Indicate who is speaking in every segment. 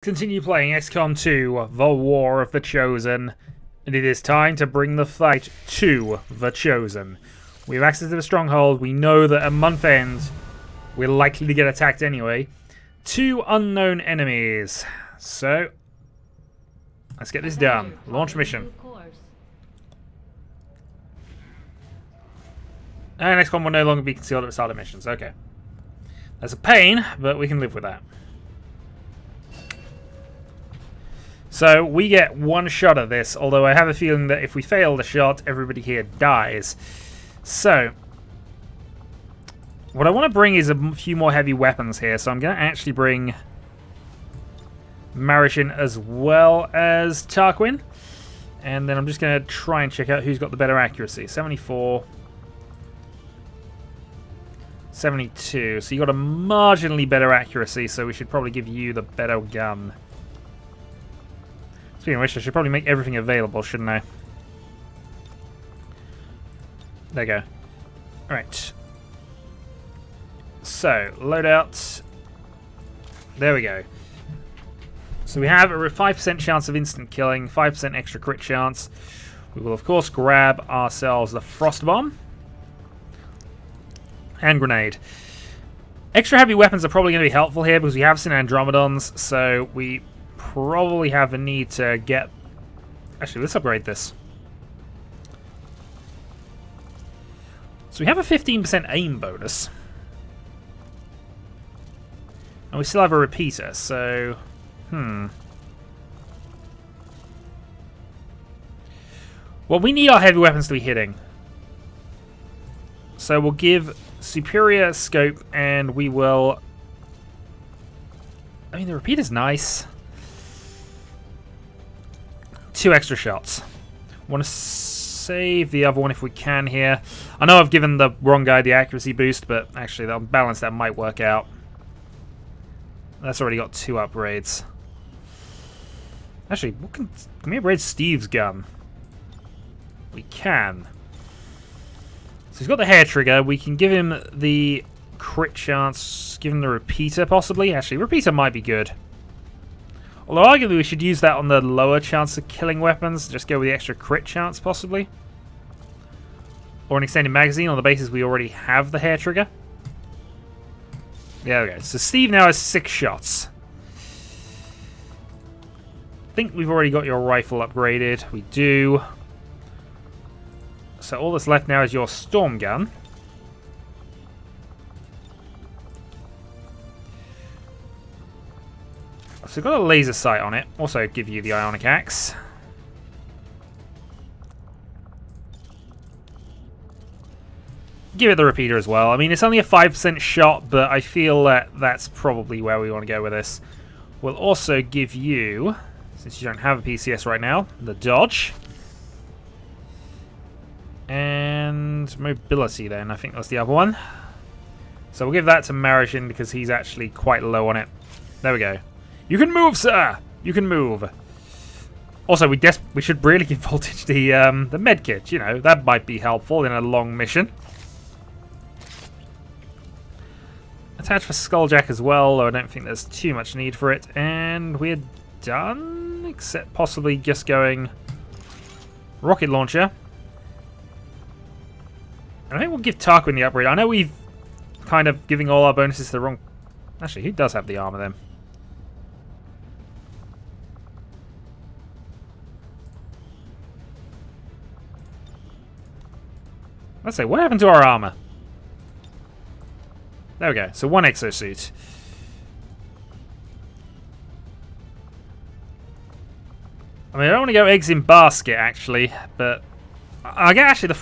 Speaker 1: Continue playing Xcom2 The War of the Chosen, and it is time to bring the fight to the Chosen. We have access to the stronghold. We know that at month end we're likely to get attacked anyway. 2 unknown enemies. So let's get this done. Launch mission. And XCOM will no longer be concealed at the start of missions. Okay. That's a pain, but we can live with that. So we get 1 shot at this, although I have a feeling that if we fail the shot, everybody here dies. So what I want to bring is a few more heavy weapons here, so I'm going to actually bring Marishin as well as Tarquin. And then I'm just going to try and check out who's got the better accuracy. 74... 72. So you got a marginally better accuracy, so we should probably give you the better gun. Speaking of which, I should probably make everything available, shouldn't I? There you go. Alright. So, loadout. There we go. So we have a 5% chance of instant killing, 5% extra crit chance. We will, of course, grab ourselves the Frost Bomb. And grenade. Extra heavy weapons are probably going to be helpful here because we have seen Andromedons, so we probably have a need to get... Actually, let's upgrade this. So we have a 15% aim bonus. And we still have a repeater, so... Well, we need our heavy weapons to be hitting. So we'll give superior scope, and we will... I mean, the repeater's nice. 2 extra shots. Want to save the other one if we can here. I know I've given the wrong guy the accuracy boost, but actually on balance that might work out. That's already got 2 upgrades. Actually, can we upgrade Steve's gun? We can. So he's got the hair trigger. We can give him the crit chance, give him the repeater possibly. Actually, repeater might be good. Although arguably we should use that on the lower chance of killing weapons. Just go with the extra crit chance possibly. Or an extended magazine on the basis we already have the hair trigger. There we go. So Steve now has 6 shots. I think we've already got your rifle upgraded. We do. So all that's left now is your storm gun. So we've got a laser sight on it. Also give you the ionic axe. Give it the repeater as well. I mean, it's only a 5% shot, but I feel that that's probably where we want to go with this. We'll also give you, since you don't have a PCS right now, the dodge. And mobility then, I think that's the other one. So we'll give that to Marishin because he's actually quite low on it. There we go. You can move, sir! You can move. Also, we should really give Voltage the med kit. You know, that might be helpful in a long mission. Attach for Skulljack as well, though I don't think there's too much need for it. And we're done, except possibly just going rocket launcher. I think we'll give Tarquin the upgrade. I know we've kind of giving all our bonuses to the wrong... Actually, who does have the armor then? Let's say, what happened to our armor? There we go. So 1 exosuit. I mean, I don't want to go eggs in basket, actually, but... I get actually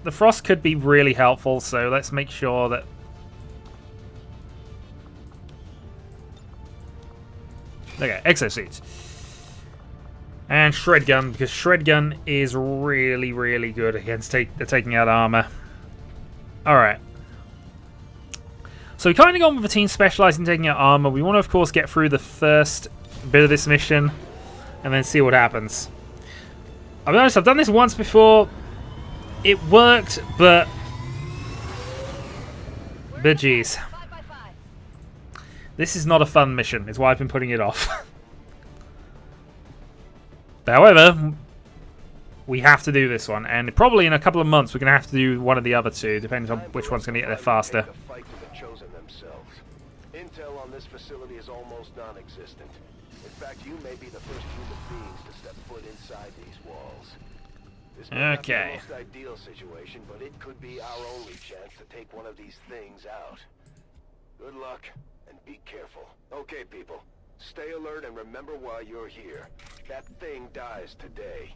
Speaker 1: the frost could be really helpful, so let's make sure that okay, exosuit. And shred gun, because shred gun is really, really good against taking out armor. Alright. So we kind of gone with a team specialized in taking out armor. We want to of course get through the first bit of this mission and then see what happens. I'll be honest, I've done this once before. It worked, but geez. This is not a fun mission, is why I've been putting it off. However, we have to do this one, and probably in a couple of months we're going to have to do one of the other two, depending on which one's going to get there faster.
Speaker 2: Intel on this facility is almost non-existent. In fact, you may be the first human beings to step foot inside these walls. This may not be the most ideal situation, but it could be our only chance to take one of these things out. Good luck, and be careful. Okay, people. Stay alert and remember why you're here. That thing dies today,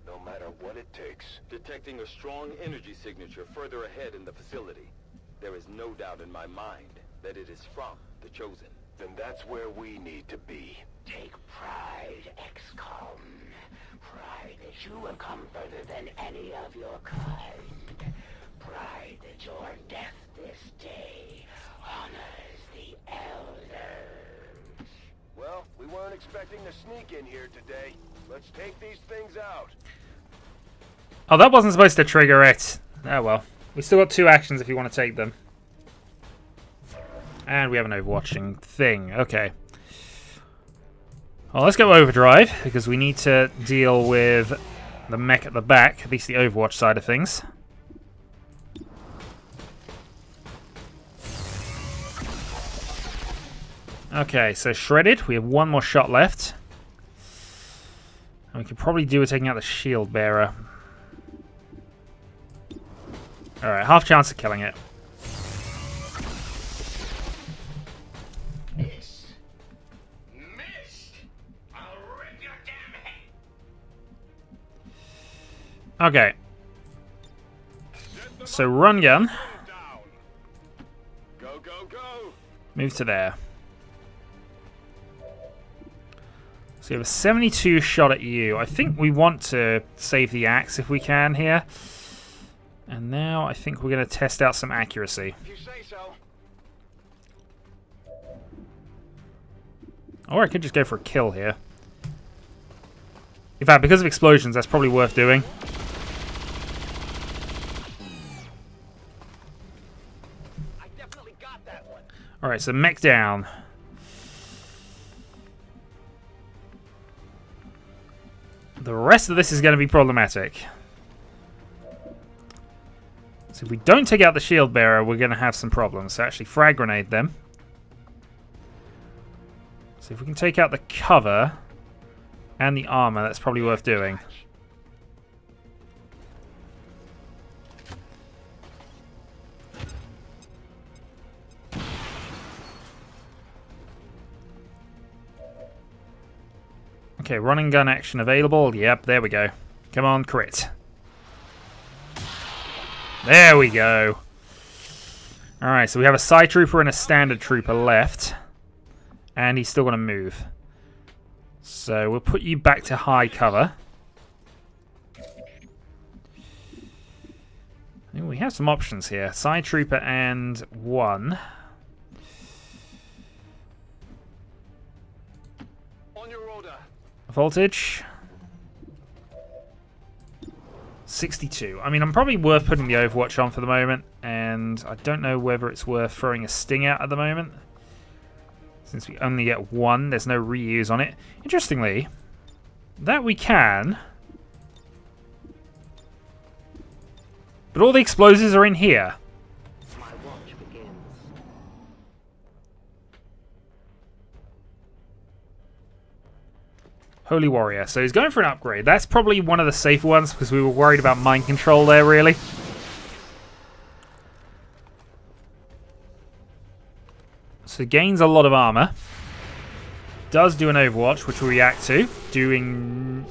Speaker 2: no matter what it takes.
Speaker 3: Detecting a strong energy signature further ahead in the facility. There is no doubt in my mind that it is from the Chosen.
Speaker 2: Then that's where we need to be.
Speaker 4: Take pride, Xcom. Pride that you have come further than any of your kind. Pride that your death this day honors the Elders.
Speaker 2: Well, we weren't expecting to sneak in here today. Let's take these things out.
Speaker 1: Oh, that wasn't supposed to trigger it. Oh well. We still got 2 actions if you want to take them. And we have an overwatching thing. Okay. Well, let's go overdrive, because we need to deal with the mech at the back, at least the Overwatch side of things. Okay, so shredded. We have 1 more shot left. And we could probably do with taking out the shield bearer. Alright, half chance of killing it.
Speaker 4: Miss. I'll rip your damn head.
Speaker 1: Okay. So run gun.
Speaker 2: Go, go, go.
Speaker 1: Move to there. So we have a 72 shot at you. I think we want to save the axe if we can here. And now I think we're going to test out some accuracy.
Speaker 2: If you say so.
Speaker 1: Or I could just go for a kill here. In fact, because of explosions, that's probably worth doing.
Speaker 2: I definitely got that one.
Speaker 1: Alright, so mech down. The rest of this is going to be problematic. So if we don't take out the shield bearer, we're going to have some problems. So actually frag grenade them. So if we can take out the cover and the armor, that's probably worth doing. Okay, running gun action available. Yep, there we go. Come on, crit. There we go. Alright, so we have a side trooper and a standard trooper left. And he's still going to move. So we'll put you back to high cover. We have some options here. Side trooper and 1.
Speaker 2: On your order.
Speaker 1: Voltage. 62. I mean, I'm probably worth putting the Overwatch on for the moment. And I don't know whether it's worth throwing a sting out at the moment. Since we only get 1, there's no reuse on it. Interestingly, that we can. But all the explosives are in here.
Speaker 4: My watch begins.
Speaker 1: Holy Warrior. So he's going for an upgrade. That's probably one of the safer ones because we were worried about mind control there, really. So gains a lot of armor. Does do an Overwatch, which will react to. Doing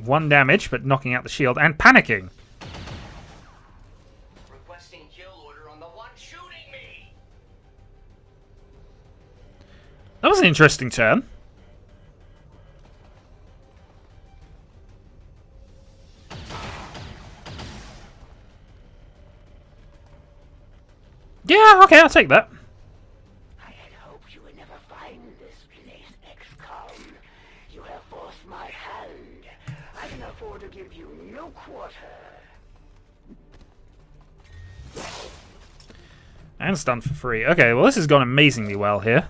Speaker 1: 1 damage, but knocking out the shield. And panicking.
Speaker 4: Requesting kill order on the one shooting me.
Speaker 1: That was an interesting turn. Yeah, okay, I'll take that.
Speaker 4: I had hoped you would never find this place, Xcom. You have forced my hand. I can afford to give you no quarter.
Speaker 1: And stunned for free. Okay, well this has gone amazingly well here.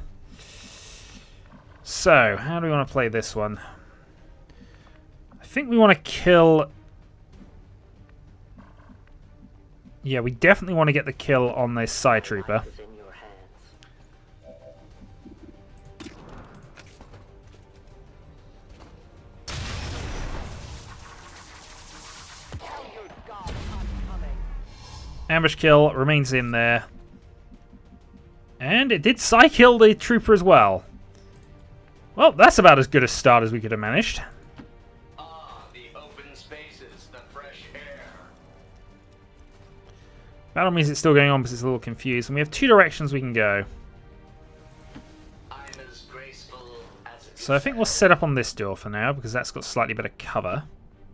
Speaker 1: So, how do we want to play this one? think we want to kill... Yeah, we definitely want to get the kill on this side trooper. Ambush kill remains in there. And it did psy-kill the trooper as well. Well, that's about as good a start as we could have managed.
Speaker 3: Ah, the open spaces, the fresh air.
Speaker 1: Battle means it's still going on because it's a little confused. And we have two directions we can go.
Speaker 3: I'm as graceful as it
Speaker 1: So I think we'll set up on this door for now because that's got slightly better cover.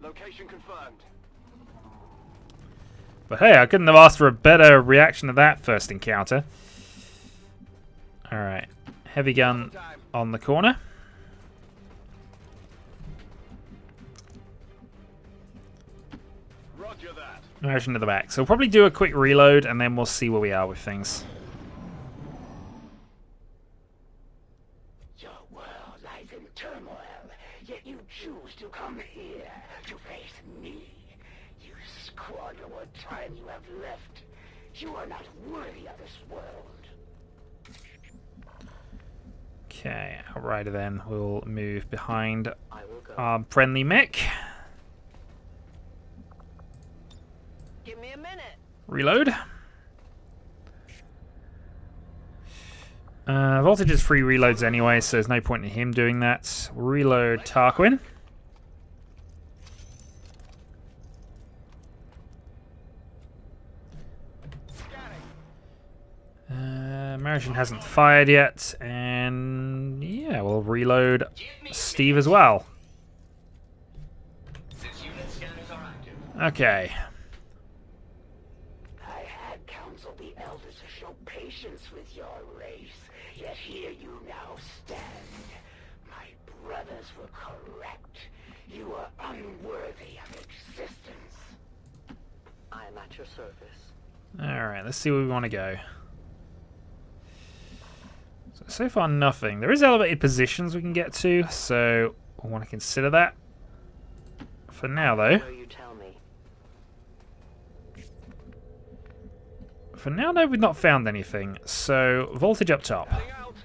Speaker 2: Location confirmed.
Speaker 1: But hey, I couldn't have asked for a better reaction to that first encounter. Alright. Heavy gun on the corner.
Speaker 2: Roger that.
Speaker 1: Imagine to the back. So we'll probably do a quick reload and then we'll see where we are with things.
Speaker 4: Your world lies in turmoil, yet you choose to come here to face me. You squander what time you have left. You are not worthy of this world.
Speaker 1: Okay, Outrider then. We'll move behind
Speaker 3: I will go.
Speaker 1: our friendly mech.
Speaker 5: Give me a minute.
Speaker 1: Reload. Voltage is free reloads anyway, so there's no point in him doing that. Reload Tarquin. Martian hasn't fired yet, and yeah, we'll reload Steve as well.
Speaker 3: This unit scanners are active.
Speaker 1: Okay.
Speaker 4: I had counseled the elders to show patience with your race, yet here you now stand. My brothers were correct. You are unworthy of existence.
Speaker 5: I am at your service.
Speaker 1: Alright, let's see where we want to go. So far, nothing. There is elevated positions we can get to, so I want to consider that. For now, though.
Speaker 5: So you tell me.
Speaker 1: For now, no, we've not found anything. So, voltage up top.
Speaker 2: Heading out.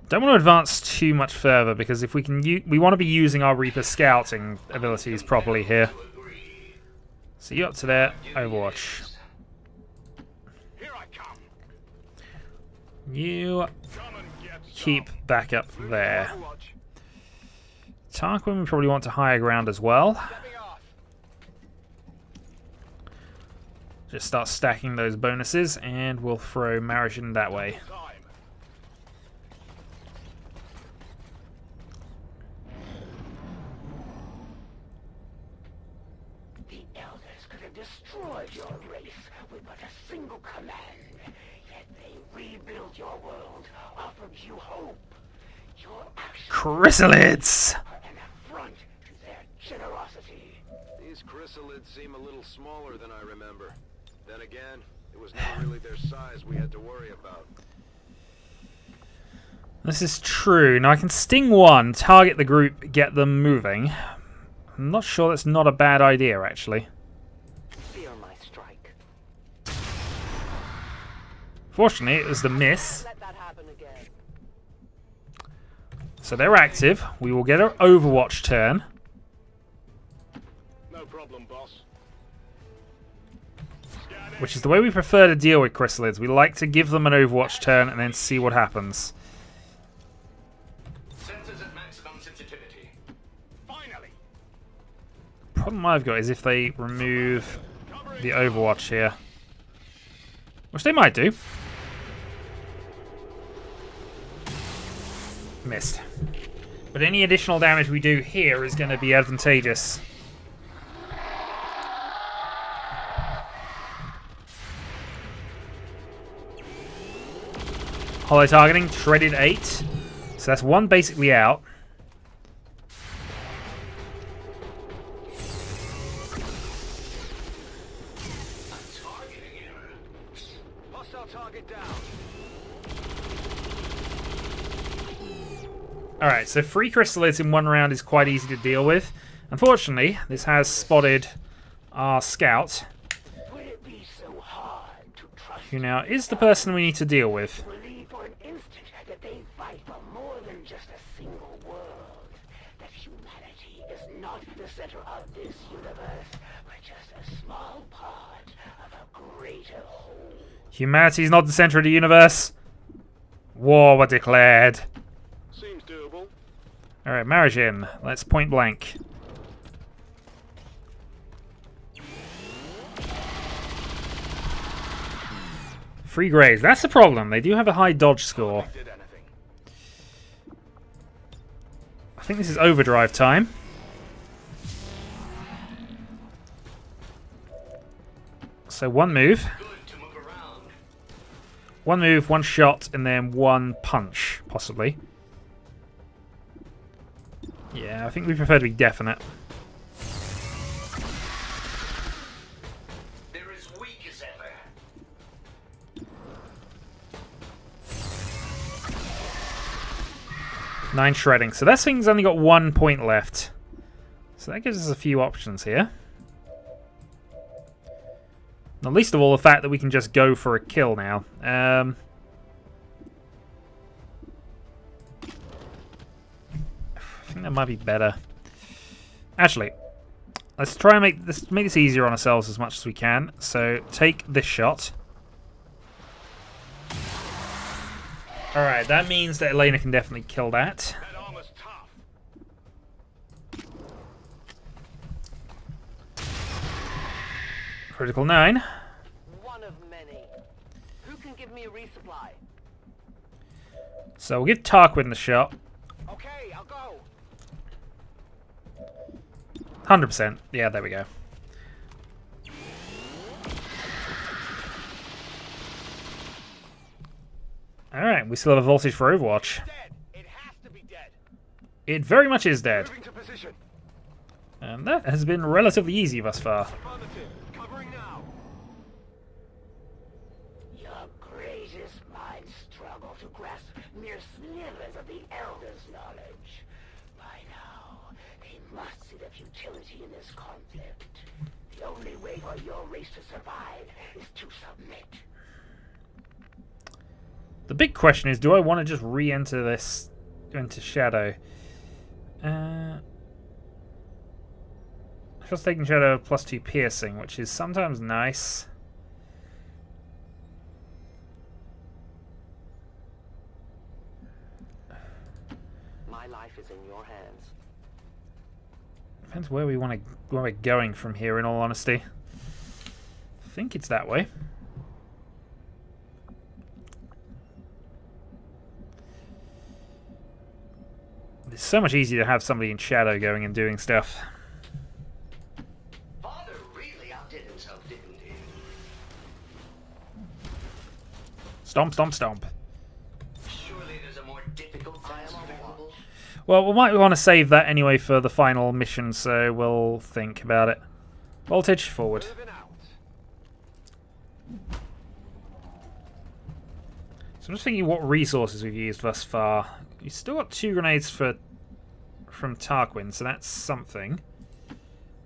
Speaker 1: Don't want to advance too much further because if we can, we want to be using our Reaper scouting abilities properly here. So you up to there, Overwatch.
Speaker 2: Here I come.
Speaker 1: You
Speaker 2: Come and get
Speaker 1: keep
Speaker 2: some.
Speaker 1: back up there.
Speaker 2: Overwatch.
Speaker 1: Tarquin we probably want to higher ground as well.
Speaker 2: Stepping off.
Speaker 1: Just start stacking those bonuses and we'll throw Martian that way.
Speaker 2: Time.
Speaker 4: The elders could have destroyed your race with but a single command, yet they rebuilt your world, offered you hope. Your actions
Speaker 1: Chrysalids!
Speaker 4: are an affront to their generosity.
Speaker 2: These chrysalids seem a little smaller than I remember. Then again, it was never really their size we had to worry about.
Speaker 1: This is true. Now I can sting one, target the group, get them moving. I'm not sure that's not a bad idea, actually.
Speaker 5: Fear my strike.
Speaker 1: Fortunately, it was the miss.
Speaker 5: Let that happen again.
Speaker 1: So they're active. We will get our Overwatch turn.
Speaker 2: No problem, boss. Scanning.
Speaker 1: Which is the way we prefer to deal with chrysalids. We like to give them an Overwatch turn and then see what happens.
Speaker 3: Sensors at maximum sensitivity.
Speaker 2: Finally.
Speaker 1: Problem I've got is if they remove the Overwatch here. Which they might do. Missed. But any additional damage we do here is going to be advantageous. Hollow targeting, shredded 8. So that's one basically out.
Speaker 2: Hostile target down.
Speaker 1: Alright, so 3 chrysalids in 1 round is quite easy to deal with. Unfortunately, this has spotted our scout,
Speaker 4: Would it be so hard to trust
Speaker 1: who now is the person we need to deal with.
Speaker 4: believe for an instant that they fight for more than just a single world? That humanity is not the center of this universe, but just a small part of a greater whole.
Speaker 1: Humanity is not the center of the universe. War were declared.
Speaker 2: Seems doable.
Speaker 1: Alright, Marajin. Let's point blank. Free grays. That's the problem. They do have a high dodge score. I think this is overdrive time. So 1 move. 1 move, 1 shot, and then 1 punch, possibly. Yeah, I think we prefer to be definite.
Speaker 4: They're as weak as ever.
Speaker 1: 9 shredding. So that thing's only got 1 point left. So that gives us a few options here. Not least of all, the fact that we can just go for a kill now. I think that might be better. Actually, let's try and make this easier on ourselves as much as we can. So take this shot. Alright, that means that Elena can definitely kill that.
Speaker 2: That armor's tough.
Speaker 1: Critical 9.
Speaker 5: One of many. Who can give me a resupply?
Speaker 1: So we'll give Tarquin the shot.
Speaker 2: Okay, I'll go.
Speaker 1: 100%. Yeah, there we go. Alright, we still have a voltage for Overwatch.
Speaker 2: Dead. It has to be dead.
Speaker 1: It very much is dead.
Speaker 2: Moving to position.
Speaker 1: And that has been relatively easy thus far.
Speaker 2: Affirmative. Covering now.
Speaker 4: Your greatest minds struggle to grasp mere slivers of the Elder's knowledge. By now, they must see the futility in this conflict. The only way for your race to survive is to submit.
Speaker 1: The big question is, do I want to just re-enter this into Shadow? Just taking Shadow +2 piercing, which is sometimes nice.
Speaker 5: My life is in your hands.
Speaker 1: Depends where we're going from here, in all honesty. I think it's that way. It's so much easier to have somebody in Shadow going and doing stuff.
Speaker 4: Father really outdid himself, didn't he?
Speaker 1: Stomp, stomp, stomp.
Speaker 4: Surely there's a more difficult class available.
Speaker 1: Well, we might want to save that anyway for the final mission, so we'll think about it. Voltage, forward.
Speaker 2: Moving out.
Speaker 1: So I'm just thinking what resources we've used thus far. We've still got 2 grenades from Tarquin, so that's something.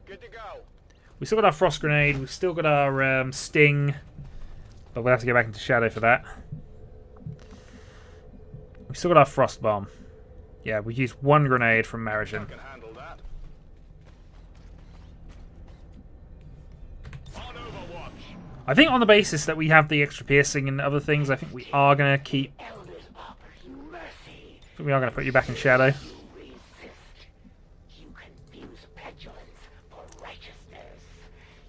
Speaker 2: Good to go.
Speaker 1: We've still got our frost grenade, we've still got our sting, but we'll have to go back into Shadow for that. We've still got our frost bomb. Yeah, we used 1 grenade from Marajin.
Speaker 2: Can handle that. On Overwatch.
Speaker 1: I think on the basis that we have the extra piercing and other things, I think we are going to keep...
Speaker 4: Elders offer you mercy.
Speaker 1: I think we are going to put you back in Shadow.
Speaker 4: You resist. You confuse petulance for righteousness.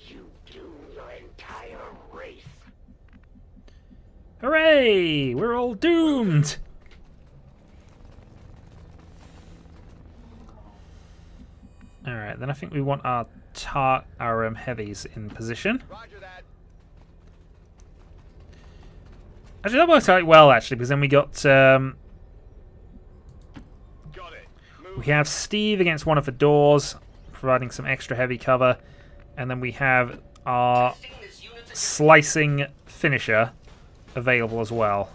Speaker 4: You doom your entire race.
Speaker 1: Hooray! We're all doomed! Alright, then I think we want our heavies in position.
Speaker 2: Roger that.
Speaker 1: Actually, that works out well, actually, because then we got...
Speaker 2: Got it. Move.
Speaker 1: we have Steve against one of the doors, providing some extra heavy cover. And then we have our slicing finisher available as well.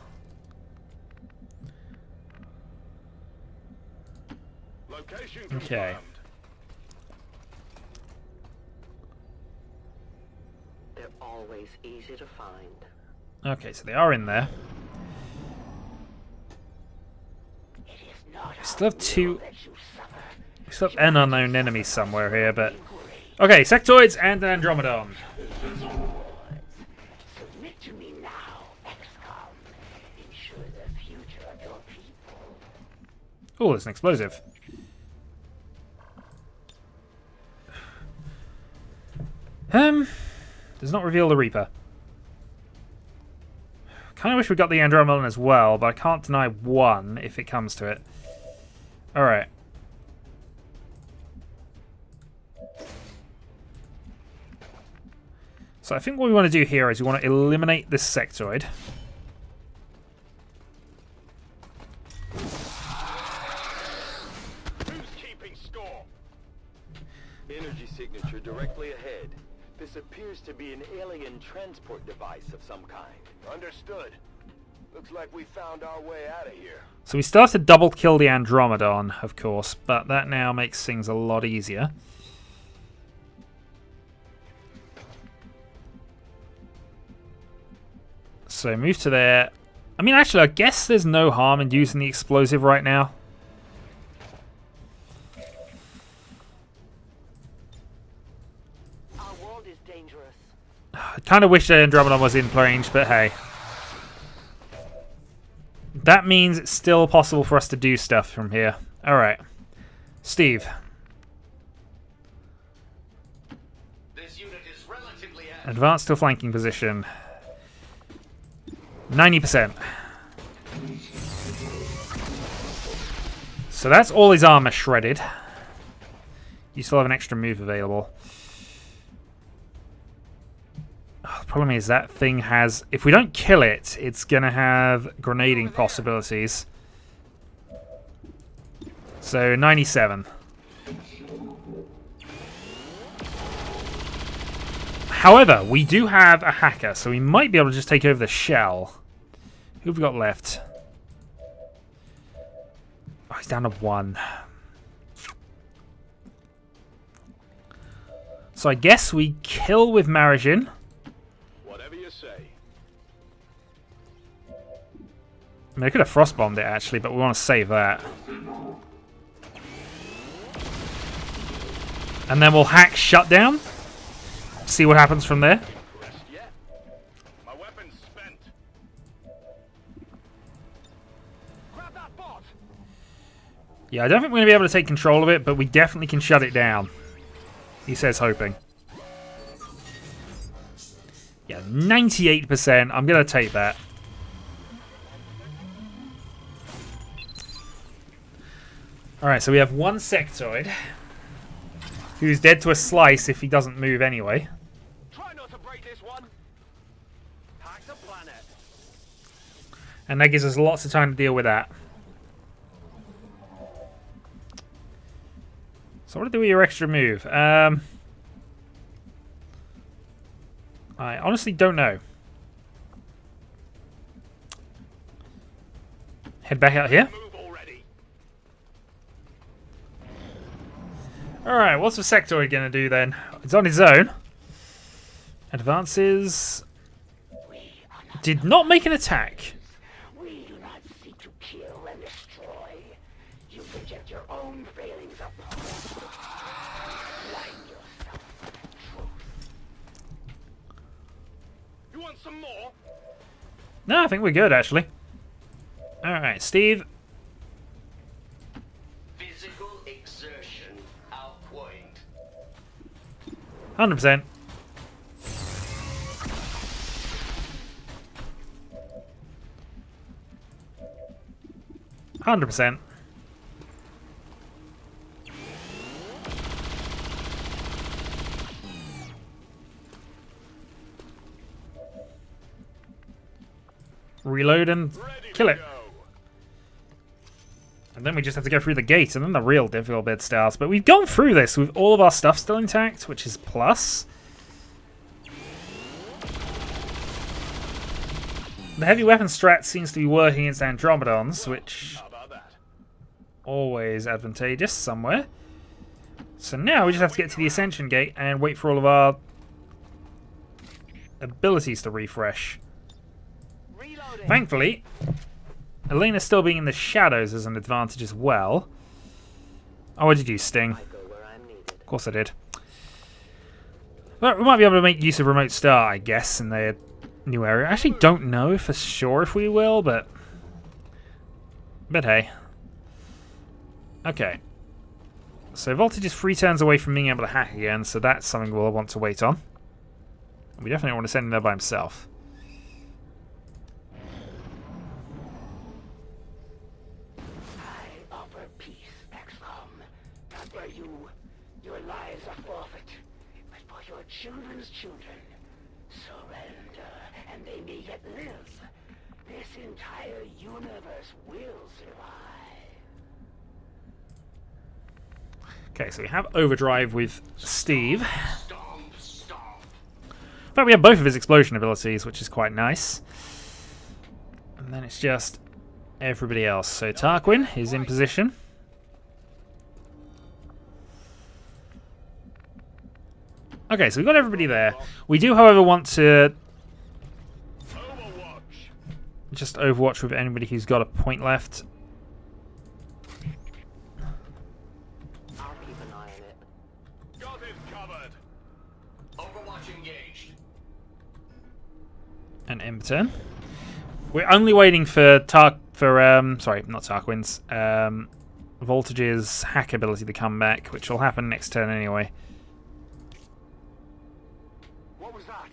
Speaker 1: Okay.
Speaker 5: They're always easy to find.
Speaker 1: Okay, so they are in there.
Speaker 4: It is not
Speaker 1: We still have two.
Speaker 4: that you suffer.
Speaker 1: We still have an unknown enemy somewhere here, but okay, sectoids and an Andromedon.
Speaker 4: Submit to me now, XCOM. Ensure the future of your people.
Speaker 1: Oh, there's an explosive. Does not reveal the Reaper. Kind of wish we got the Andromedon as well, but I can't deny one if it comes to it. Alright. So I think what we want to do here is we want to eliminate this sectoid.
Speaker 3: Who's keeping score? Energy signature directly ahead. This appears to be an alien transport device of some kind.
Speaker 2: Understood. Looks like we found our way out of here.
Speaker 1: So we still have to double kill the Andromedon, of course, but that now makes things a lot easier. So move to there. I mean, actually, I guess there's no harm in using the explosive right now.
Speaker 5: Our world is dangerous.
Speaker 1: I kind of wish the Andromedon was in range, but hey. That means it's still possible for us to do stuff from here. Alright. Steve.
Speaker 6: This unit is relatively
Speaker 1: Advance to a flanking position. 90%. So that's all his armor shredded. You still have an extra move available. Oh, the problem is that thing has... If we don't kill it, it's going to have grenading possibilities. So 97. However, we do have a hacker, so we might be able to just take over the shell. Who have we got left? Oh, he's down to 1. So I guess we kill with Marigin.
Speaker 2: Whatever you say.
Speaker 1: I mean, I could have frost-bombed it, actually, but we want to save that. And then we'll hack shutdown. See what happens from there.
Speaker 2: My weapon's spent. Grab that bot.
Speaker 1: Yeah, I don't think we're going to be able to take control of it, but we definitely can shut it down. He says hoping. Yeah, 98%. I'm going to take that. Alright, so we have one sectoid, who's dead to a slice if he doesn't move anyway.
Speaker 2: Try not to break this one. Hack the planet.
Speaker 1: And that gives us lots of time to deal with that. So what to do with your extra move? I honestly don't know. Head back out here.
Speaker 2: Move already.
Speaker 1: Alright, what's the sectoid going to do then? It's on its own. Advances. Did not make an attack.
Speaker 4: We do not seek to kill and destroy. You project your own failings upon us. Blind yourself to the truth.
Speaker 2: You want some more?
Speaker 1: No, I think we're good, actually. Alright, Steve.
Speaker 6: physical exertion outpoint.
Speaker 1: 100%. %. Reload and kill it. And then we just have to go through the gate, and then the real difficult bit starts. But we've gone through this with all of our stuff still intact, which is plus. The heavy weapon strat seems to be working against Andromedons, which
Speaker 2: How about that?
Speaker 1: always advantageous somewhere. So now we just have to get to the Ascension Gate and wait for all of our abilities to refresh.
Speaker 5: Reloading.
Speaker 1: Thankfully, Elena's still being in the shadows is an advantage as well. Oh, what did you Sting?
Speaker 4: I go where I'm needed.
Speaker 1: Of course I did. But we might be able to make use of remote start, I guess, in the new area. I actually don't know for sure if we will, but hey. Okay. So Voltage is 3 turns away from being able to hack again, so that's something we'll want to wait on. We definitely want to send him there by himself.
Speaker 4: I offer peace, XCOM. Not for you. Your lives are forfeit. But for your children's children. Surrender, and they may yet live. This entire universe will survive.
Speaker 1: Okay, so we have Overdrive with Steve.
Speaker 6: Stomp, stomp.
Speaker 1: In fact, we have both of his explosion abilities, which is quite nice. And then it's just everybody else. So Tarquin is in position. Okay, so we've got everybody there. We do, however, want to just Overwatch with anybody who's got a point left.
Speaker 4: I'll keep an eye on it.
Speaker 3: Got it covered.
Speaker 6: Overwatch engaged.
Speaker 1: And Imperturn. We're only waiting for sorry, not Tarquin's. Voltage's hack ability to come back, which will happen next turn anyway.
Speaker 2: What was that?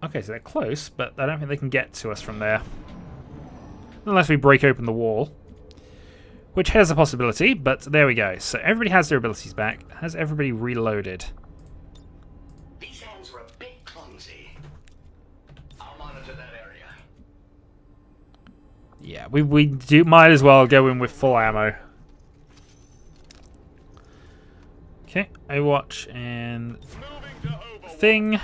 Speaker 1: Okay, so they're close, but I don't think they can get to us from there. Unless we break open the wall. Which has a possibility, but there we go. So everybody has their abilities back. Has everybody reloaded?
Speaker 6: These hands were a bit clumsy. I'll monitor that area.
Speaker 1: Yeah, we might as well go in with full ammo. Okay, Overwatch and
Speaker 3: Moving to Overwatch.
Speaker 1: Thing.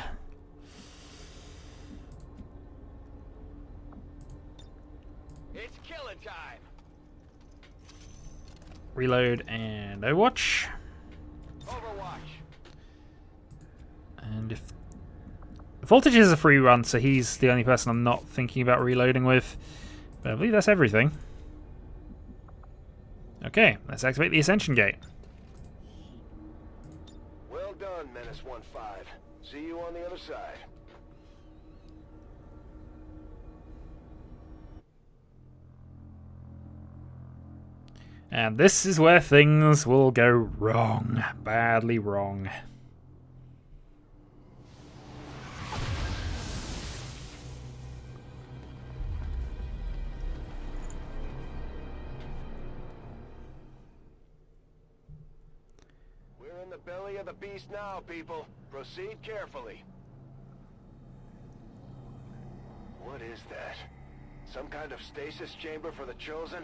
Speaker 3: It's killing time.
Speaker 1: Reload and Overwatch.
Speaker 3: Overwatch.
Speaker 1: And if Voltage is a free run, so he's the only person I'm not thinking about reloading with. But I believe that's everything. Okay, let's activate the Ascension Gate.
Speaker 2: Well done, Menace 1-5. See you on the other side.
Speaker 1: And this is where things will go wrong. Badly wrong.
Speaker 2: We're in the belly of the beast now, people. Proceed carefully. What is that? Some kind of stasis chamber for the Chosen?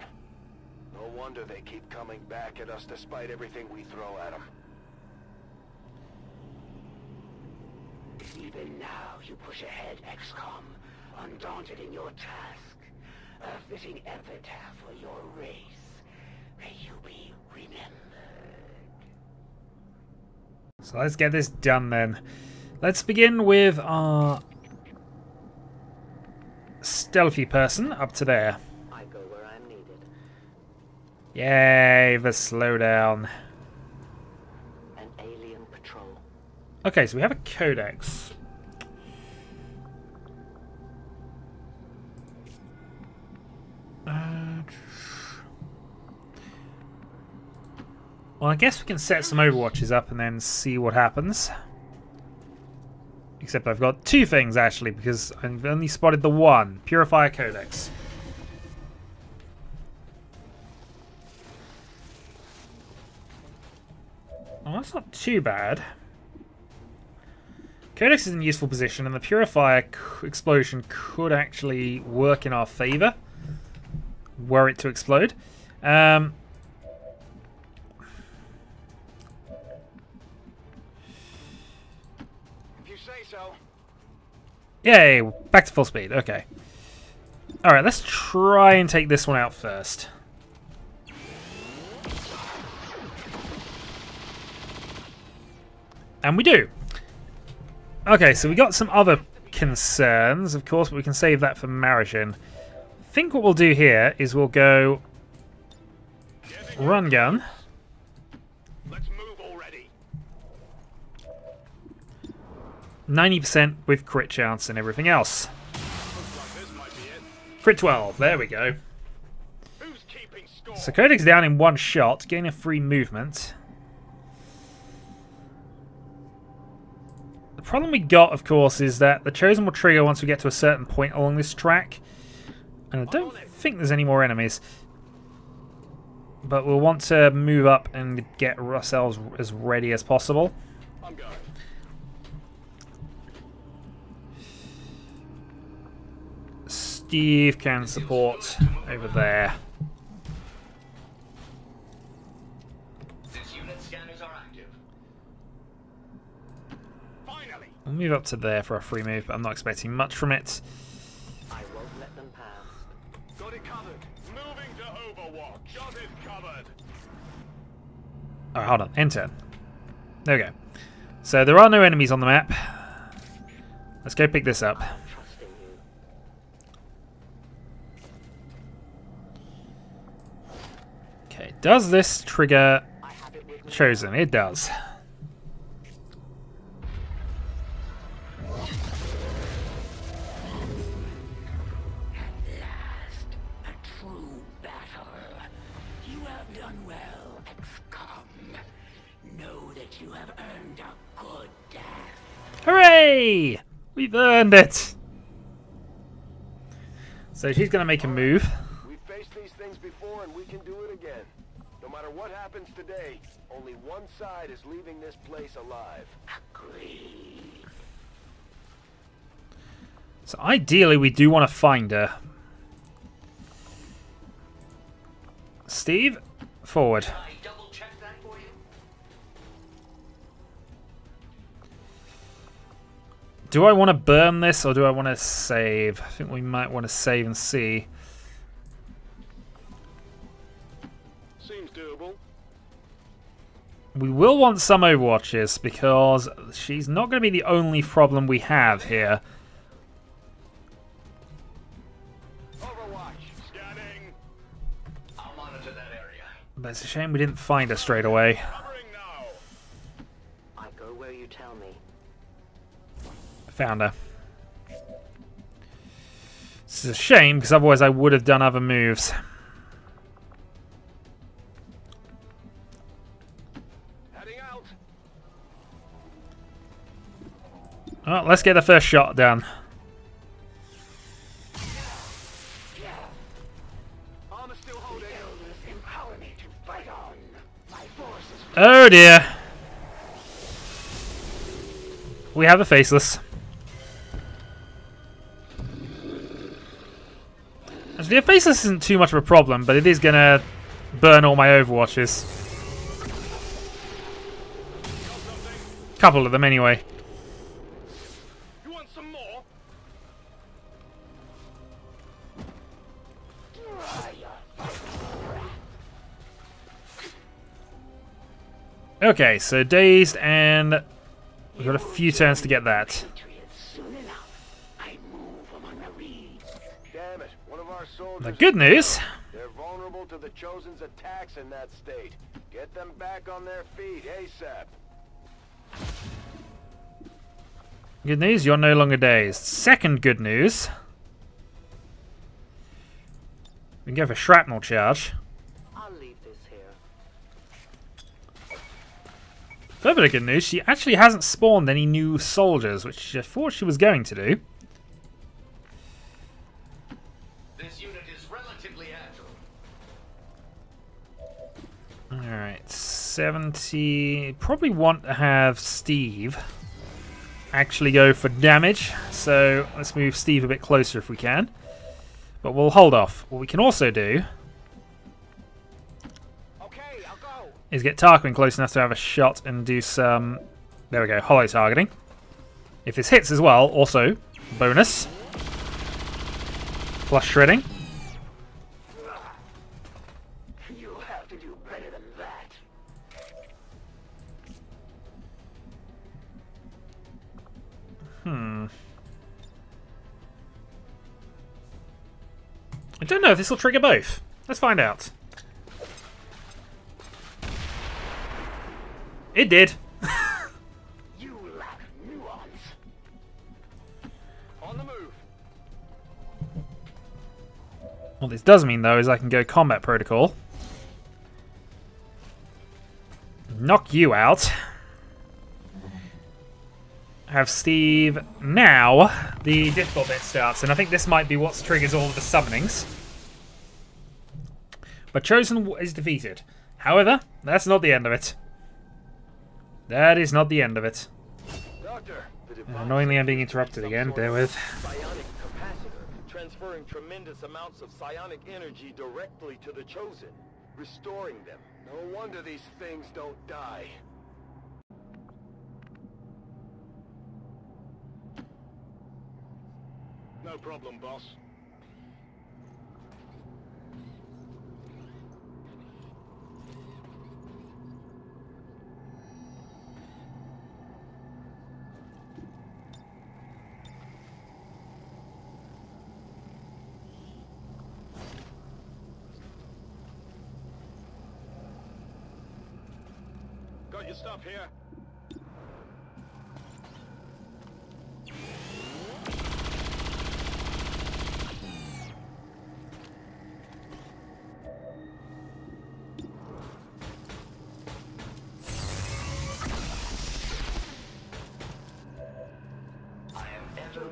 Speaker 2: No wonder they keep coming back at us despite everything we throw at them.
Speaker 4: Even now, you push ahead, XCOM, undaunted in your task. A fitting epitaph for your race. May you be remembered.
Speaker 1: So let's get this done then. Let's begin with our stealthy person up to there.
Speaker 4: I go where I'm needed.
Speaker 1: Yay, the slowdown.
Speaker 4: An alien patrol.
Speaker 1: Okay, so we have a codex. Well, I guess we can set some Overwatches up and then see what happens. Except I've got 2 things, actually, because I've only spotted the one. Purifier Codex. Oh, that's not too bad. Codex is in a useful position, and the Purifier explosion could actually work in our favour, were it to explode.
Speaker 2: So,
Speaker 1: Yay, back to full speed. Okay. Alright, let's try and take this one out first. And we do. Okay, so we got some other concerns, of course, but we can save that for Marishin. I think what we'll do here is we'll go run gun.
Speaker 3: Let's move already.
Speaker 1: 90% with crit chance and everything else.
Speaker 3: Looks like this might be it.
Speaker 1: Crit 12, there we go.
Speaker 3: Who's keeping score?
Speaker 1: So Kodak's down in one shot, gaining a free movement. The problem we got, of course, is that the Chosen will trigger once we get to a certain point along this track. And I don't think there's any more enemies. But we'll want to move up and get ourselves as ready as possible.
Speaker 3: I'm going.
Speaker 1: Steve can support over there.
Speaker 6: This unit scanners are active.
Speaker 3: Finally.
Speaker 1: We'll move up to there for a free move, but I'm not expecting much from it.
Speaker 5: I won't let them pass.
Speaker 3: Got it covered. Moving to Overwatch. Got it covered.
Speaker 1: Oh, hold on. Enter. There we go. So there are no enemies on the map. Let's go pick this up.
Speaker 5: Trusting you.
Speaker 1: Okay, does this trigger
Speaker 5: I have it with me.
Speaker 1: Chosen? It does.
Speaker 4: Last, a true battle. You have done well, XCOM. Know that you have earned a good death.
Speaker 1: Hooray! We've earned it! So she's going to make a move.
Speaker 2: We've faced these things before and we can do it again. No matter what happens today, only one side is leaving this place alive.
Speaker 4: Agreed.
Speaker 1: So ideally we do want to find her. Steve, forward.
Speaker 6: Can I double check that for you?
Speaker 1: Do I want to burn this or do I want to save? I think we might want to save and see.
Speaker 3: Seems doable.
Speaker 1: We will want some Overwatches because she's not going to be the only problem we have here.
Speaker 3: Overwatch. Scanning.
Speaker 6: I'll monitor that area.
Speaker 1: But it's a shame we didn't find her straight away.
Speaker 3: Covering now.
Speaker 5: I go where you tell me.
Speaker 1: Found her. This is a shame because otherwise I would have done other moves.
Speaker 3: Heading out.
Speaker 1: Well, let's get the first shot done.
Speaker 3: Armor still holding.
Speaker 4: Elders empower me to fight on. My forces.
Speaker 1: Oh dear. We have a faceless. Actually, a faceless isn't too much of a problem, but it is going to burn all my Overwatches. Couple of them anyway.
Speaker 3: You want some more?
Speaker 1: Okay, so dazed, and we've got a few turns to get that.
Speaker 4: Patriots soon enough. I move among the reeds.
Speaker 2: Damn it, one of our soldiers.
Speaker 1: The good news,
Speaker 2: They're vulnerable to the Chosen's attacks in that state. Get them back on their feet ASAP.
Speaker 1: good news, you're no longer dazed. Second good news, we can go for shrapnel charge.
Speaker 5: I'll leave this here.
Speaker 1: Third bit of good news, she actually hasn't spawned any new soldiers, which I thought she was going to do.
Speaker 6: This unit is relatively agile.
Speaker 1: Alright, 70. Probably want to have Steve actually go for damage. So let's move Steve a bit closer if we can. But we'll hold off. What we can also do
Speaker 3: Okay, I'll go.
Speaker 1: is get Tarquin close enough to have a shot and do some... There we go, hollow targeting. If this hits as well, also, bonus. Plus shredding.
Speaker 4: You have to do better than that.
Speaker 1: I don't know if this will trigger both. Let's find out. It did.
Speaker 4: You lack nuance.
Speaker 3: On the move.
Speaker 1: What this does mean, though, is I can go combat protocol. Knock you out. Have Steve. Now, the difficult bit starts, and I think this might be what triggers all of the summonings. But Chosen is defeated. However, that's not the end of it. That is not the end of it.
Speaker 3: Doctor,
Speaker 1: Annoyingly, I'm being interrupted again. Bear with.
Speaker 3: Psionic capacitor, transferring tremendous amounts of psionic energy directly to the Chosen, restoring them.
Speaker 2: No wonder these things don't die.
Speaker 3: No problem, boss. Got your stuff here.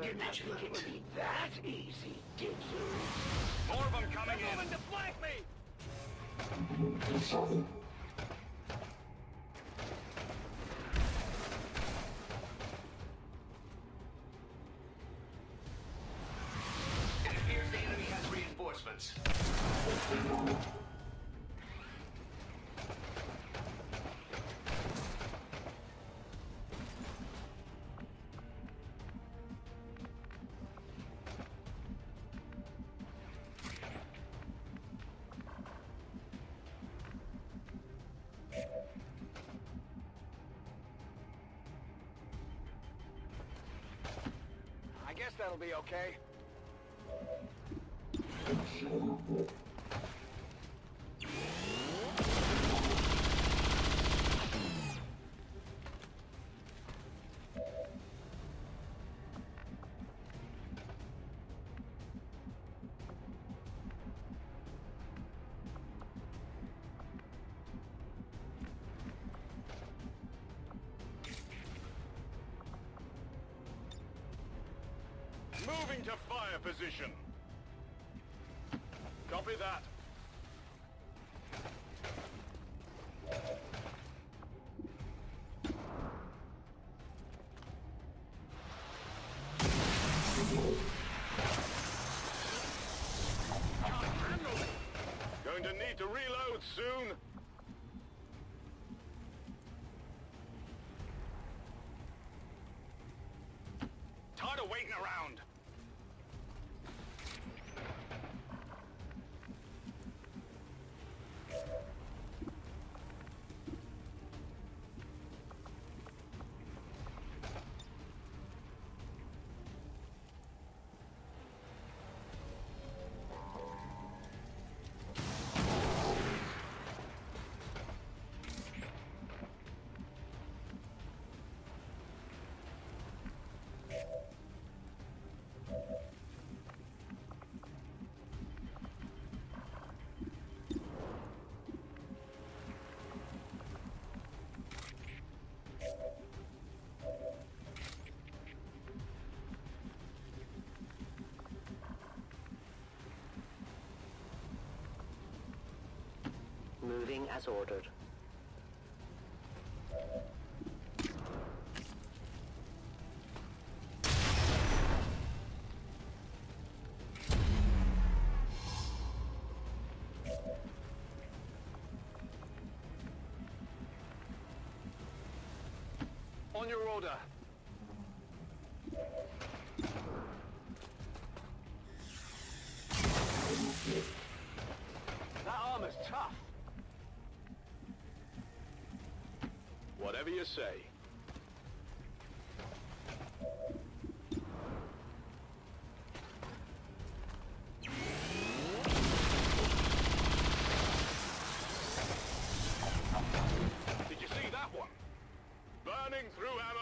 Speaker 4: Didn't think it would be that easy, did you?
Speaker 3: More of them coming in. Moving to flank me.
Speaker 6: It appears the enemy has reinforcements.
Speaker 2: I guess that'll be okay.
Speaker 3: Moving to fire position. Copy that. Going to need to reload soon. Tired of waiting around.
Speaker 5: Moving as ordered.
Speaker 3: On your order.
Speaker 2: That armor's tough.
Speaker 3: Whatever you say.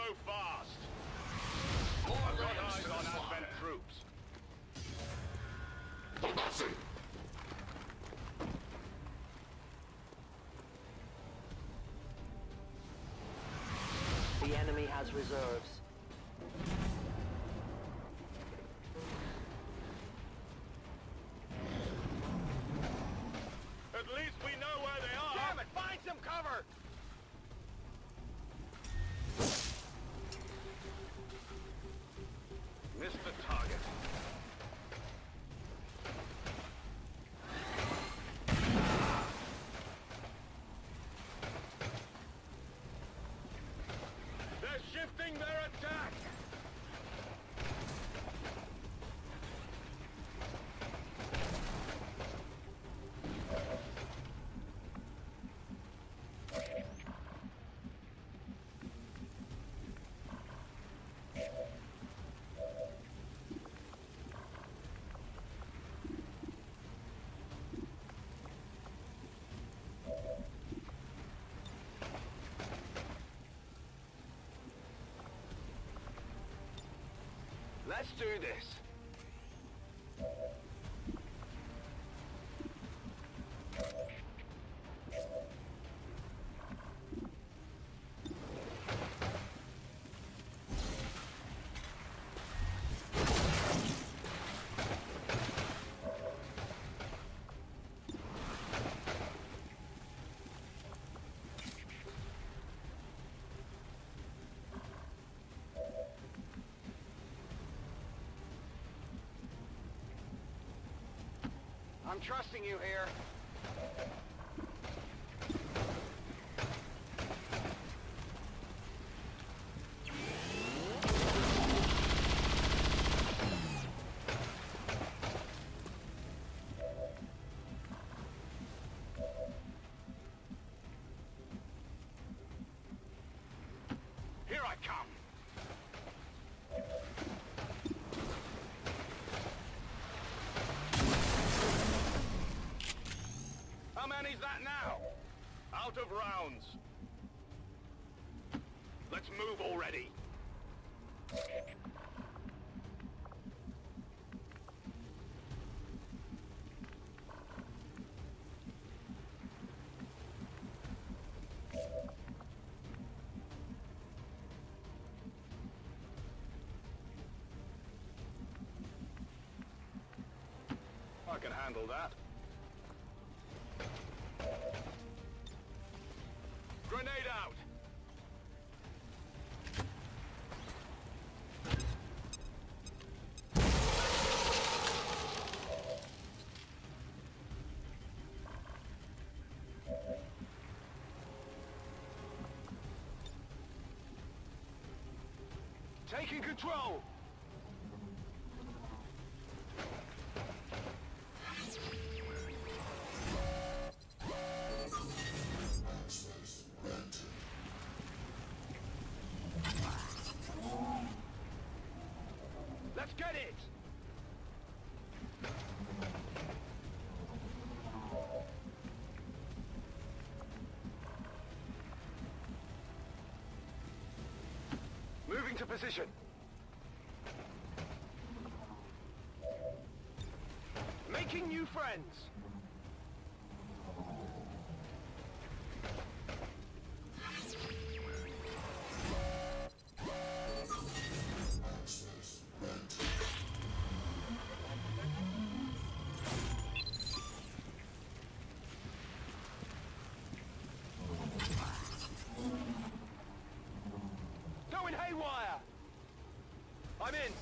Speaker 3: so fast.
Speaker 6: More
Speaker 3: I've got
Speaker 6: lambs
Speaker 3: eyes
Speaker 6: for the
Speaker 3: on
Speaker 6: slaughter.
Speaker 3: Advent troops.
Speaker 6: For nothing.
Speaker 5: The enemy has reserves.
Speaker 3: At least we know where they are. Damn it, find some cover. Missed the target. They're shifting their attack. Let's do this. I'm trusting you here. Here I come. How many's that now? Out of rounds. Let's move already. I can handle that. Grenade out! Taking control! Let's get it! Moving to position. Making new friends. Going haywire! I'm in!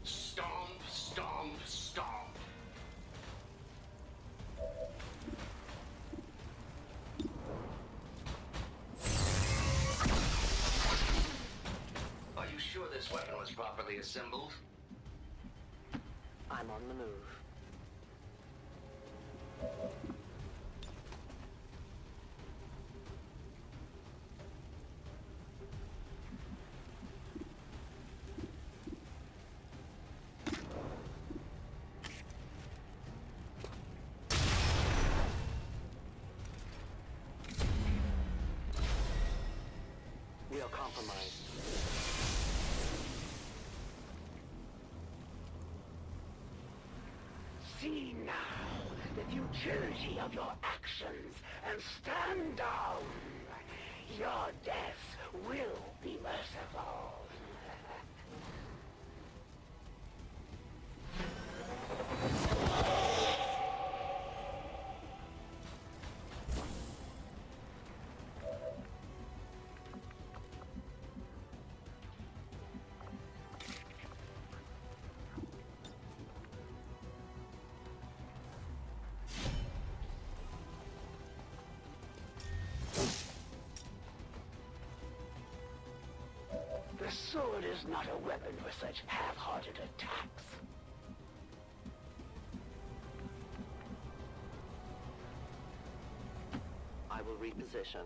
Speaker 6: Stomp, stomp, stomp. Are you sure this weapon was properly assembled?
Speaker 5: I'm on the move. compromised.
Speaker 4: See now the futility of your actions and stand down. Your death will be merciful. The sword is not a weapon for such half-hearted attacks.
Speaker 5: I will reposition.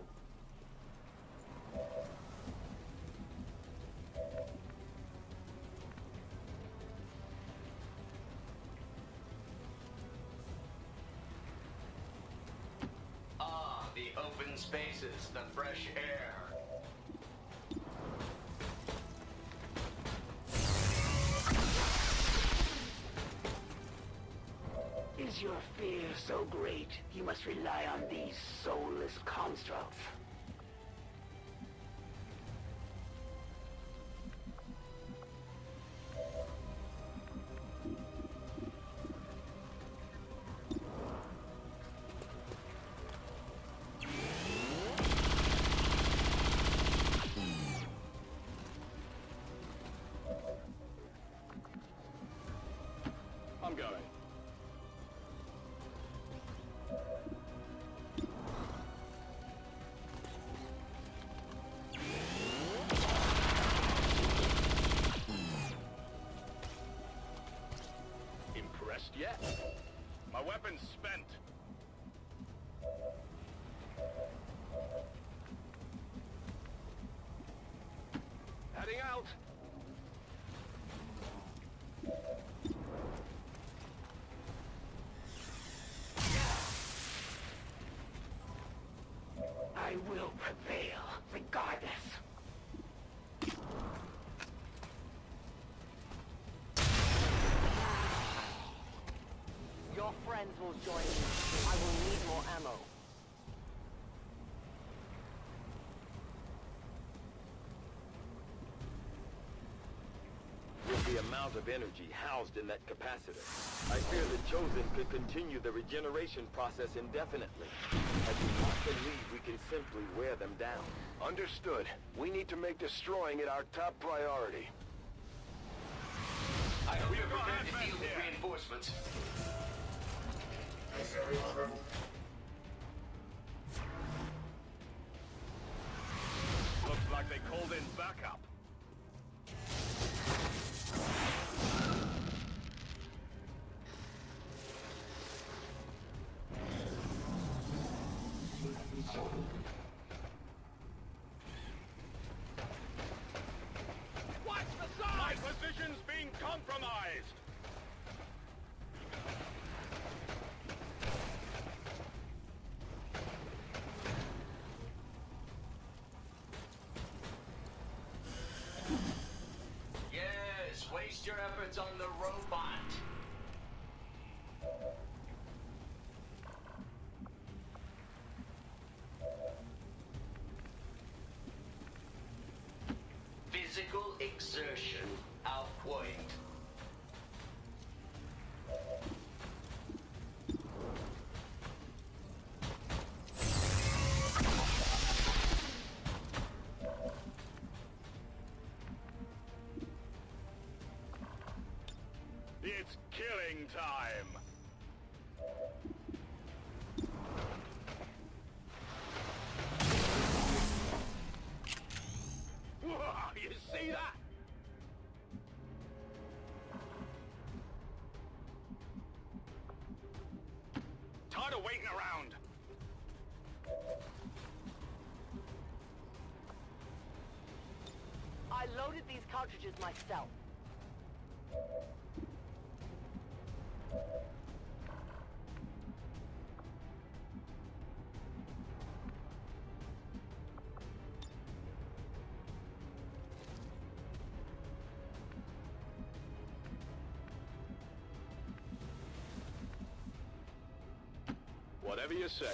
Speaker 6: Ah, the open spaces, the fresh air.
Speaker 4: Is your fear so great you must rely on these soulless constructs?
Speaker 3: I'm going. Impressed yet? My weapon's spent. Heading out.
Speaker 4: I will prevail, regardless.
Speaker 5: Your friends will join me. I will need more ammo.
Speaker 3: With the amount of energy housed in that capacitor, I fear the Chosen could continue the regeneration process indefinitely. I do not believe we can simply wear them down.
Speaker 2: Understood. We need to make destroying it our top priority.
Speaker 6: I hope you're prepared to deal with reinforcements.
Speaker 3: Looks like they called in backup. Watch the side! My position's being compromised!
Speaker 6: Yes, waste your efforts on the robot. Physical exertion outpoint.
Speaker 3: It's killing time! Whoa, you see that? Tired of waiting around.
Speaker 5: I loaded these cartridges myself.
Speaker 2: Whatever you say.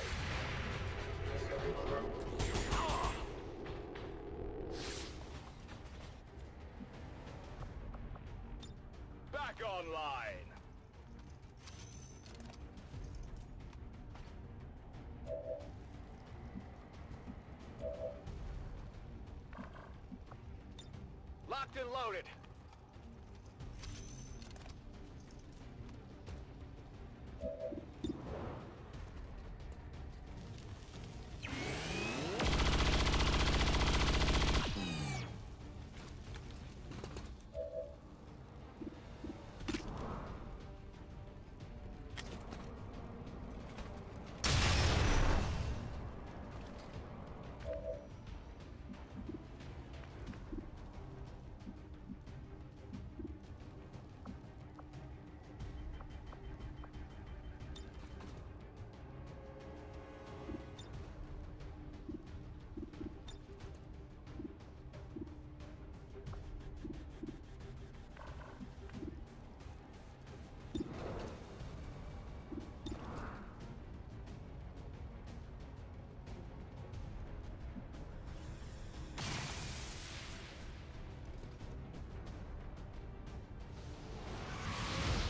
Speaker 2: Back online. Locked and loaded.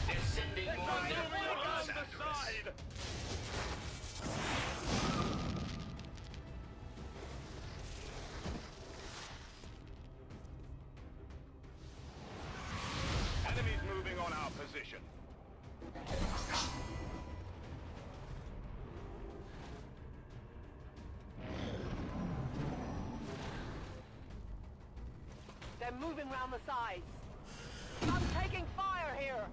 Speaker 6: They're sending more
Speaker 2: On
Speaker 6: than one
Speaker 2: the side. Enemies moving on our position.
Speaker 5: They're moving round the sides. I'm taking fire here.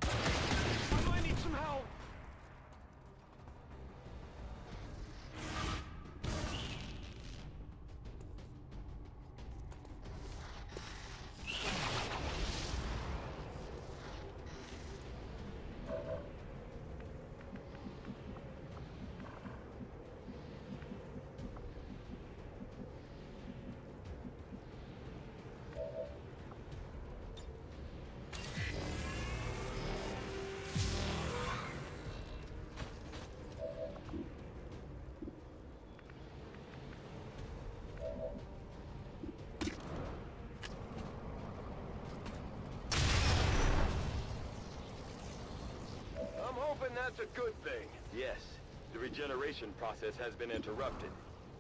Speaker 5: I might need some help.
Speaker 2: I'm hoping that's a good thing.
Speaker 3: Yes, the regeneration process has been interrupted.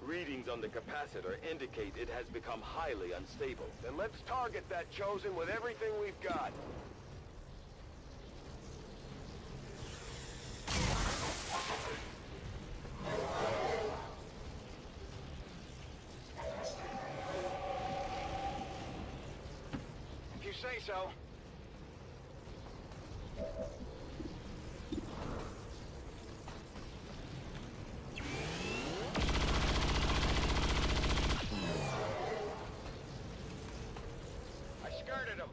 Speaker 3: Readings on the capacitor indicate it has become highly unstable.
Speaker 2: Then let's target that Chosen with everything we've got. If you say so. I skirted him.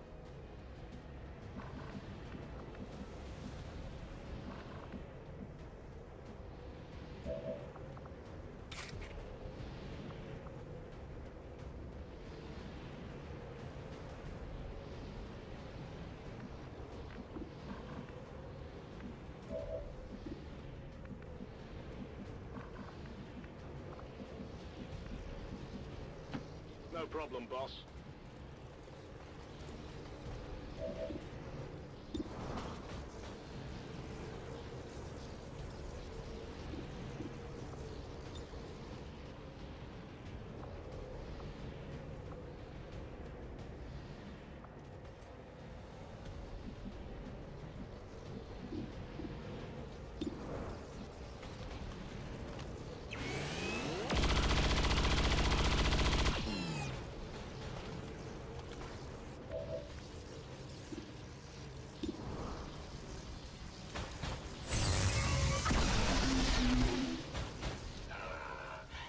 Speaker 2: No problem, boss.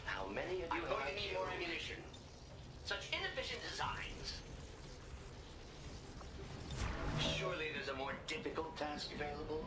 Speaker 6: How many of you I'm going to need more ammunition. Such inefficient designs. Surely there's a more difficult task available?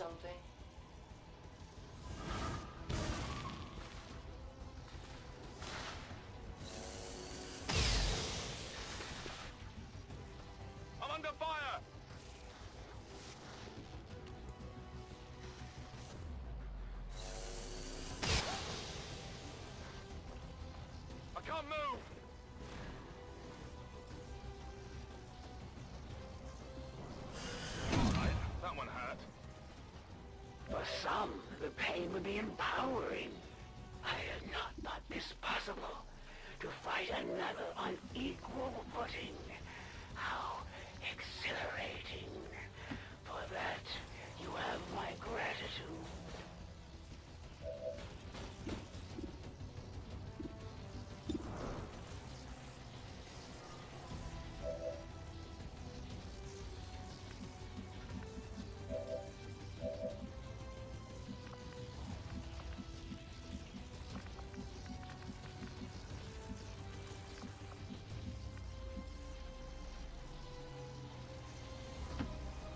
Speaker 6: something?
Speaker 3: I'm under fire! I can't move! Alright, that one hurt.
Speaker 4: For some, the pain would be empowering. I had not thought this possible. To fight another on equal footing. How exhilarating. For that, you have my gratitude.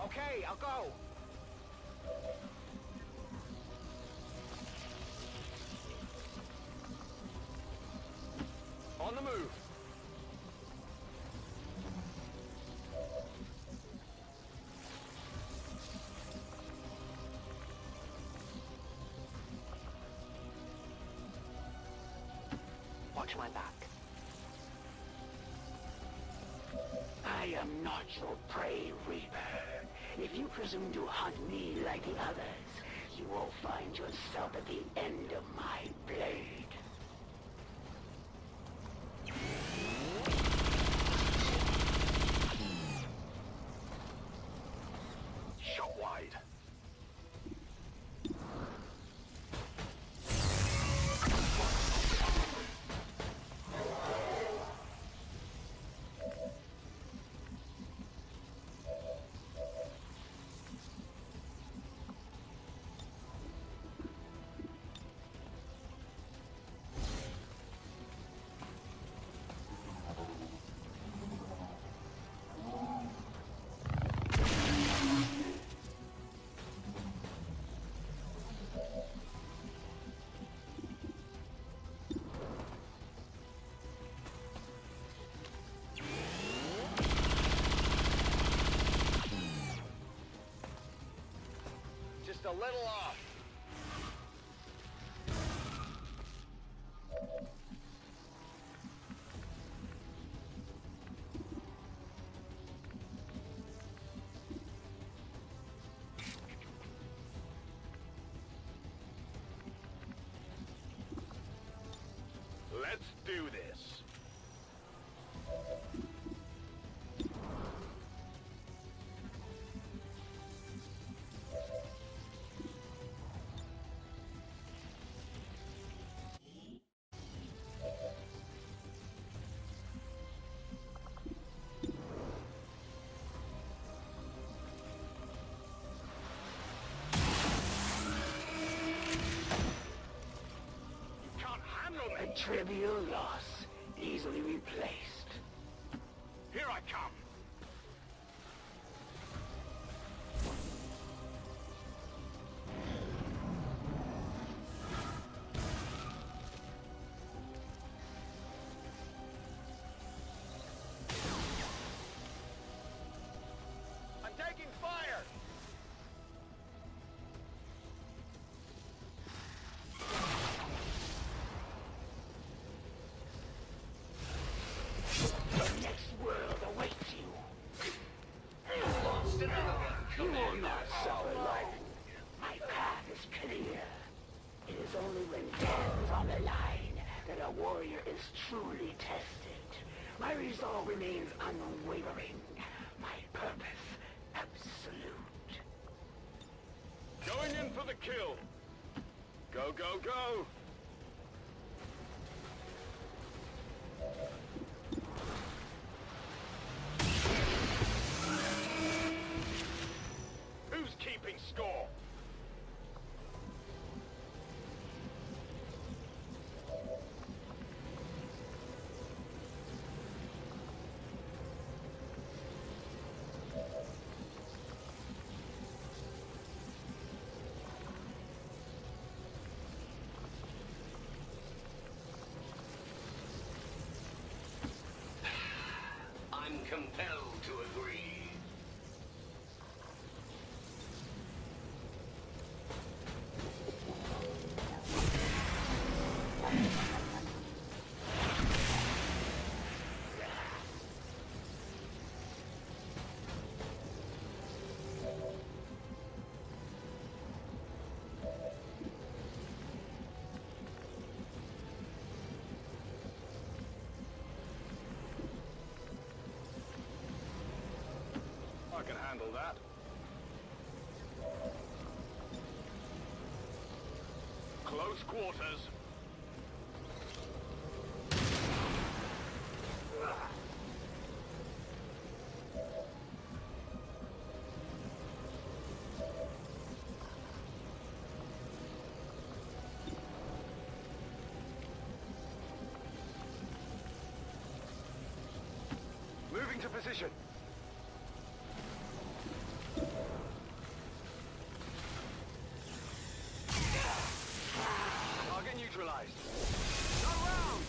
Speaker 2: Okay, I'll go.
Speaker 3: On the move.
Speaker 4: Watch my back. I am not your prey, Reaper. If you presume to hunt me like the others, you will find yourself at the end of my blade.
Speaker 3: Shot wide.
Speaker 2: Just a little off.
Speaker 3: Let's do this.
Speaker 4: A trivial loss, easily replaced.
Speaker 3: Here I come.
Speaker 2: I'm taking fire.
Speaker 4: The next world awaits you. You will not suffer long. My path is clear. It is only when death is on the line that a warrior is truly tested. My resolve remains unwavering. My purpose absolute.
Speaker 3: Going in for the kill. Go, go, go. Who's keeping score? handle that. Close quarters.
Speaker 2: Moving to position. Target neutralized. No rounds!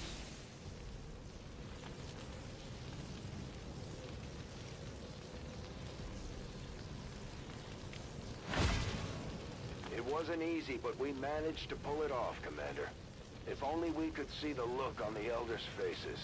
Speaker 2: It wasn't easy, but we managed to pull it off, Commander. If only we could see the look on the Elders' faces.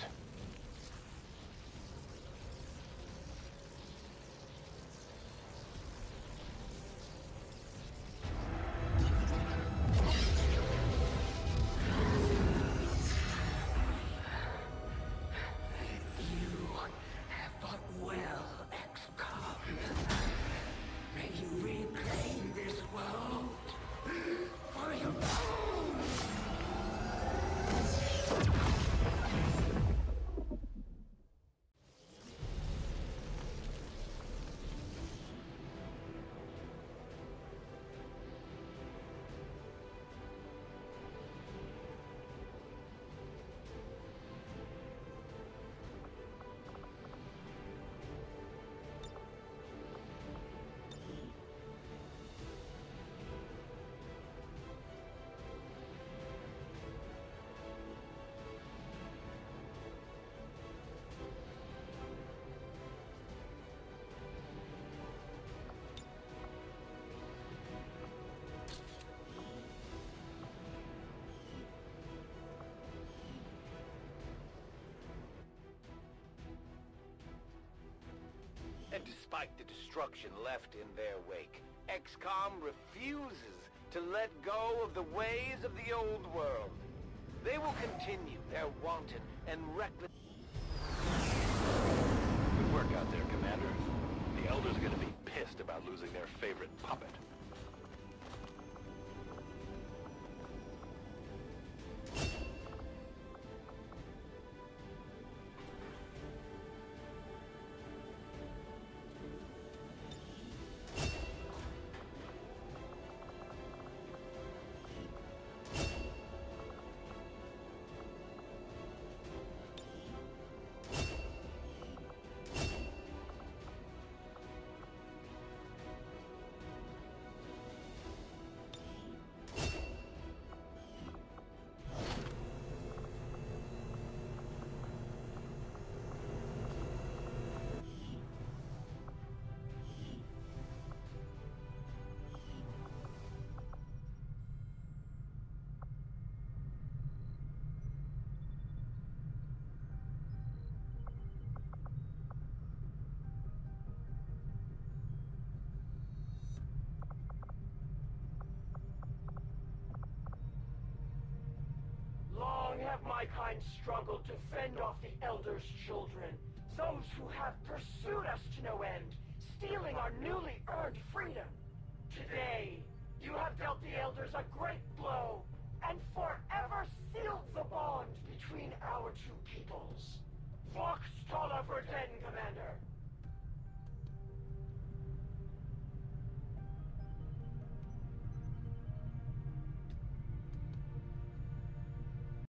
Speaker 4: Well, Xcom, may you reclaim this world for your own.
Speaker 2: And despite the destruction left in their wake, XCOM refuses to let go of the ways of the old world. They will continue their wanton and reckless...
Speaker 3: Good work out there, Commander. The Elders are gonna be pissed about losing their favorite puppet.
Speaker 4: Long have my kind struggled to fend off the Elders' children, those who have pursued us to no end, stealing our newly earned freedom. Today, you have dealt the Elders a great blow, and forever sealed the bond between our two peoples. Vox Tola Verden, Commander.